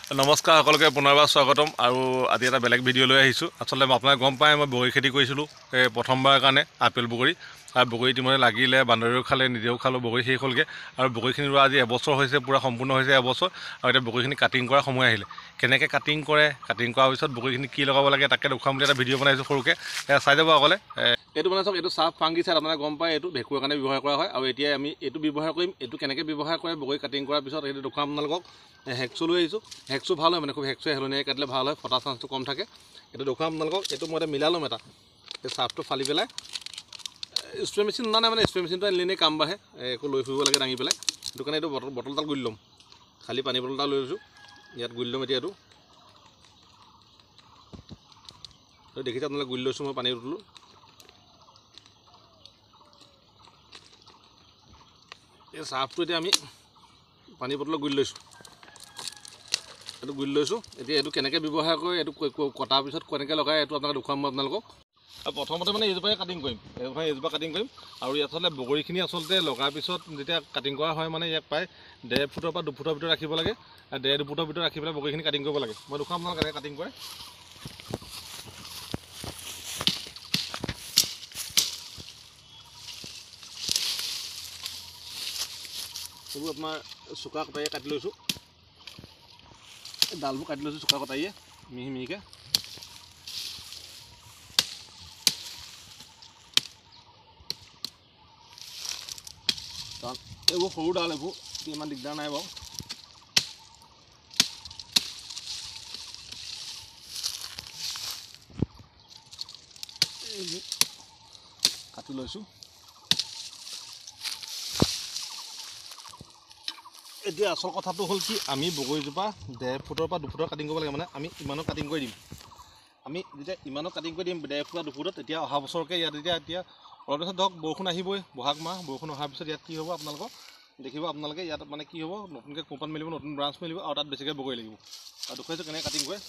নমস্কাৰ সকলোকে পুনৰবাৰ স্বাগতম আৰু আজি এটা বেলেগ ভিডিঅ' লৈ আহিছোঁ। আচলতে আপোনালোকে গম পায় মই বগৰী খেতি কৰিছিলোঁ প্ৰথমবাৰৰ কাৰণে আপেল বগৰী আৰু বগৰী ইতিমধ্যে লাগিলে, বান্দৰেও খালে, নিজেও খালোঁ, বগৰী শেষ হ'লগৈ আৰু বগৰীখিনি ৰোৱা আজি এবছৰ হৈছে, পূৰা সম্পূৰ্ণ হৈছে এবছৰ। আৰু এতিয়া বগৰীখিনি কাটিং কৰাৰ সময় আহিলে। কেনেকৈ কাটিং কৰে, কাটিং কৰাৰ পিছত বগৰীখিনি কি লগাব লাগে তাকে দেখুৱাম বুলি এটা ভিডিঅ' বনাইছোঁ সৰুকৈ, চাই যাব অকলে। এইটো মানে চাওক, এইটো চাফ ফাংগিচাইড, আপোনালোকে গম পায়, এইটো ভেঁকুৰৰ কাৰণে ব্যৱহাৰ কৰা হয়। আৰু এতিয়া আমি এইটো ব্যৱহাৰ কৰিম। এইটো কেনেকৈ ব্যৱহাৰ কৰে বগৰী কাটিং কৰাৰ পিছত সেইটো দেখুৱাম আপোনালোকক। হেক্সো লৈ আহিছোঁ। হেক্সো ভাল হয়, মানে খুব হেক্সোৱে হেলনীয়াকৈ কাটিলে ভাল হয়, ফটা চান্সটো কম থাকে। এইটো দেখুৱাম আপোনালোকক। এইটো মই এতিয়া মিলাই ল'ম এটা, এই চাফটো ফালি পেলাই। স্প্ৰে মেচিন অনা নাই, মানে স্প্ৰে মেচিনটো আনিলে এনেই কাম বাঢ়ে, একো লৈ ফুৰিব লাগে দাঙি পেলাই। সেইটো কাৰণে এইটো বটল এটাত গুলি ল'ম। খালী পানী বটল এটা লৈ লৈছোঁ, ইয়াত গুলি ল'ম। এতিয়া এইটো দেখিছে আপোনালোকে, গুলি লৈছোঁ মই পানী বটলটো। এই চাৰ্ফটো এতিয়া আমি পানী বটলত গুলি লৈছোঁ। এইটো গুলি লৈছোঁ। এতিয়া এইটো কেনেকৈ ব্যৱহাৰ কৰে, এইটো কটাৰ পিছত কেনেকৈ লগাই, এইটো আপোনালোকে দেখুৱাম মই আপোনালোকক। আৰু প্ৰথমতে মানে এইজোপাই কাটিং কৰিম, এইজোপা কাটিং কৰিম। আৰু ইয়াত আচলতে বগৰীখিনি আচলতে লগাৰ পিছত যেতিয়া কাটিং কৰা হয়, মানে ইয়াক প্ৰায় 1.5 ফুটৰ পৰা 2 ফুটৰ ভিতৰত ৰাখিব লাগে। আৰু 1.5-2 ফুটৰ ভিতৰত ৰাখি পেলাই বগৰীখিনি কাটিং কৰিব লাগে। মই দেখুৱাম আপোনালোকে কেনেকৈ কাটিং কৰে। এইবোৰ আপোনাৰ চোকা কটাৰীয়ে কাটি লৈছোঁ, ডালবোৰ কাটি লৈছোঁ চোকা কটাৰীয়ে মিহি মিহিকৈ। কাৰণ এইবোৰ সৰু ডাল, এইবোৰ ইমান দিগদাৰ নাই বাৰু। এইবোৰ কাটি লৈছোঁ। এতিয়া আচল কথাটো হ'ল কি, আমি বগৰীজোপা 1.5 ফুটৰ পৰা 2 ফুটৰ কাটিং কৰিব লাগে। মানে আমি ইমানো কাটিং কৰি দিম। আমি যেতিয়া ইমানো কাটিং কৰি দিম 1.5 ফুট বা 2 ফুটত, তেতিয়া অহা বছৰকৈ ইয়াত এতিয়া অলপ পিছত ধৰক বৰষুণ আহিবই, বহাগ মাহ, বৰষুণ অহাৰ পিছত ইয়াত কি হ'ব আপোনালোকক দেখিব। আপোনালোকে ইয়াত মানে কি হ'ব, নতুনকৈ কোম্পানী মেলিব, নতুন ব্ৰাঞ্চ মেলিব, আৰু তাত বেছিকৈ বগৰী লাগিব। আৰু দেখুৱাইছোঁ কেনেকৈ কাটিং কৰে।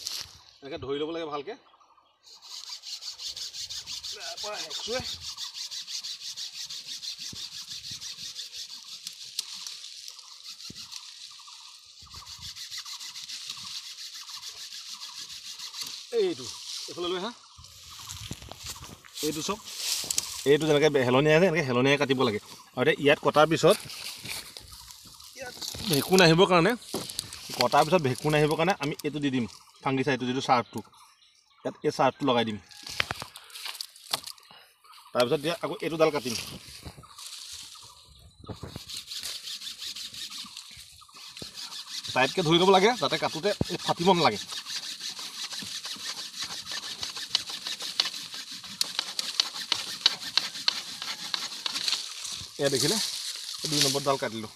এনেকৈ ধৰি ল'ব লাগে ভালকৈ। তাৰপৰা হেক্সোৱে এইটো এইফালে লৈ আহা। এইটো চাওক, এইটো যেনেকৈ হেলনীয়া আছে, এনেকৈ হেলনীয়াকৈ কাটিব লাগে। আৰু এতিয়া ইয়াত কটাৰ পিছত, ইয়াত ভেঁকুৰ নাহিবৰ কাৰণে, আমি এইটো দি দিম, ফাংগিচাইডটো যিটো চাৰ্ফটো, ইয়াত এই চাৰ্ফটো লগাই দিম। তাৰপিছত এতিয়া আকৌ এইটো ডাল কাটিম। টাইটকৈ ধৰি ল'ব লাগে, যাতে কাটোতে ফাটিব নালাগে। এয়া দেখিলে, 2 নম্বৰ ডাল কাটিলোঁ।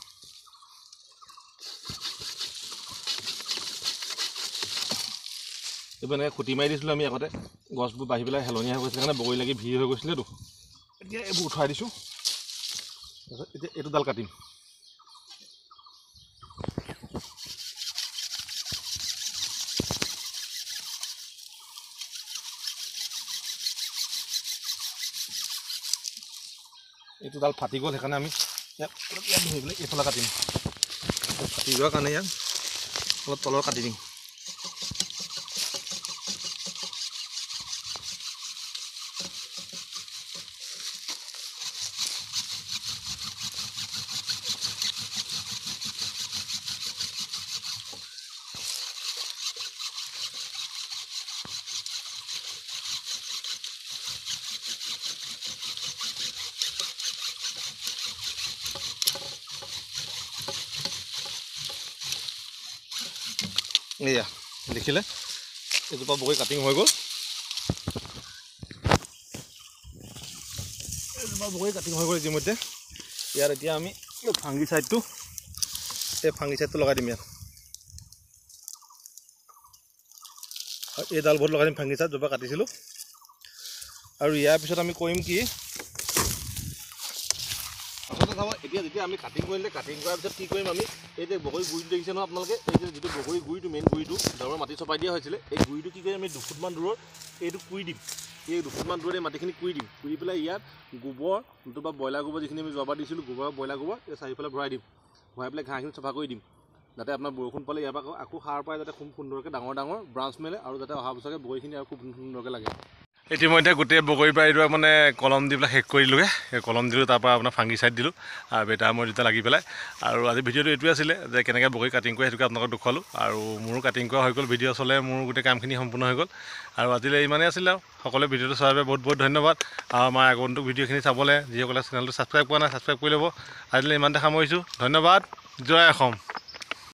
এইবোৰ এনেকৈ খুটি মাৰি দিছিলোঁ আমি আগতে, গছবোৰ বাঢ়ি পেলাই হেলনীয়া হৈ গৈছিলে কাৰণে, বগৰী লাগি ভিৰ হৈ গৈছিলেতো। এতিয়া এইবোৰ উঠাই দিছোঁ। তাৰপিছত এতিয়া এইটো ডাল কাটিম। এইটো ডাল ফাটি গ'ল, সেইকাৰণে আমি ইয়াত ধৰি পেলাই এইফালে কাটিম। ফাটি যোৱাৰ কাৰণে ইয়াত অলপ তলৰ কাটি দিম। এয়া দেখিলে, এজোপা বগৰী কাটিং হৈ গ'ল। ইতিমধ্যে ইয়াত এতিয়া আমি ফাংগিচাইডটো লগাই দিম ইয়াত। আৰু এই ডালবোৰত লগাই দিম ফাংগিচাইড, য'ৰ পৰা কাটিছিলোঁ। আৰু ইয়াৰ পিছত আমি কৰিম কি, আচলতে চাব, এতিয়া যেতিয়া আমি কাটিং কৰিলে, কাটিং কৰাৰ পিছত কি কৰিম আমি, এই যে বগৰী গুৰিটো দেখিছে নহয় আপোনালোকে, এই যে যিটো বগৰী গুৰিটো, মেইন গুৰিটো, ডাঙৰ মাটি চপাই দিয়া হৈছিলে, এই গুৰিটো কি কৰিম আমি 2 ফুটমান দূৰত এইটো কুৰি দিম। এই 2 ফুটমান দূৰত এই মাটিখিনি কুৰি দিম। কুৰি পেলাই ইয়াত গোবৰ, নতুবা ব্ৰইলাৰ গোবৰ যিখিনি আমি যোৱাবাৰ দিছিলোঁ, ব্ৰইলাৰ গোবৰ এই চাৰিওফালে ভৰাই দিম। ভৰাই পেলাই ঘাঁহখিনি চফা কৰি দিম। যাতে আপোনাৰ বৰষুণ পালে ইয়াৰ পৰা আকৌ সাৰ পাই যাতে খুব সুন্দৰকৈ ডাঙৰ ব্ৰাঞ্চ মেলে আৰু যাতে অহা বছৰকৈ বগৰীখিনি আৰু খুব সুন্দৰকৈ লাগে। ইতিমধ্যে গোটেই বগৰী বাৰীটো মানে কলম দি পেলাই শেষ কৰি দিলোঁগৈ। কলম দিলোঁ, তাৰপৰা আপোনাৰ ফাংগিচাইড দিলোঁ আৰু বেটা মই দুটা লাগি পেলাই। আৰু আজি ভিডিঅ'টো এইটোৱে আছিলে যে কেনেকৈ বগৰী কাটিং কৰে সেইটোকে আপোনালোকক দেখুৱালোঁ। আৰু মোৰো কাটিং কৰা হৈ গ'ল, ভিডিঅ' চলে মোৰ গোটেই কামখিনি সম্পূৰ্ণ হৈ গ'ল। আৰু আজিলৈ ইমানেই আছিলে আৰু সকলোৱে ভিডিঅ'টো চোৱাৰ বাবে বহুত ধন্যবাদ। আৰু আমাৰ আগন্তুক ভিডিঅ'খিনি চাবলৈ যিসকলে চেনেলটো ছাবস্ক্ৰাইব কৰা নাই ছাবস্ক্ৰাইব কৰি ল'ব। আজিলৈ ইমানতে সামৰিছোঁ, ধন্যবাদ, জয় অসম।